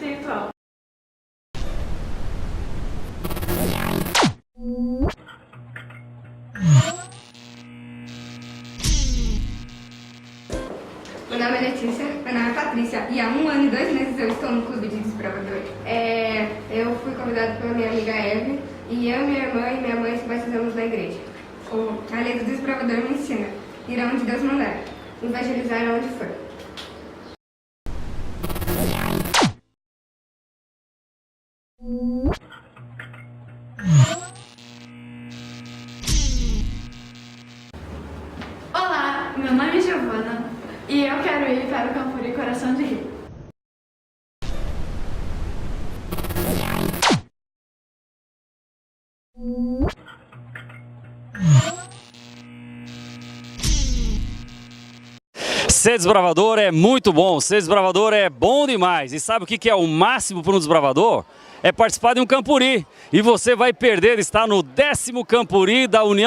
espiritual. Meu nome é Letícia, meu nome é Patrícia e há 1 ano e 2 meses eu estou no clube de desbravadores. Eu fui convidada pela minha amiga Eve e eu, minha irmã e minha mãe se batizamos na igreja. A lei do desbravador me ensina: ir aonde Deus mandar, evangelizar aonde for. Olá, meu nome é Giovana e eu quero ir para o Campuri Coração de Rio. Ser desbravador é muito bom, ser desbravador é bom demais. E sabe o que é o máximo para um desbravador? É participar de um Campuri. E você vai perder, está no 10º Campuri da União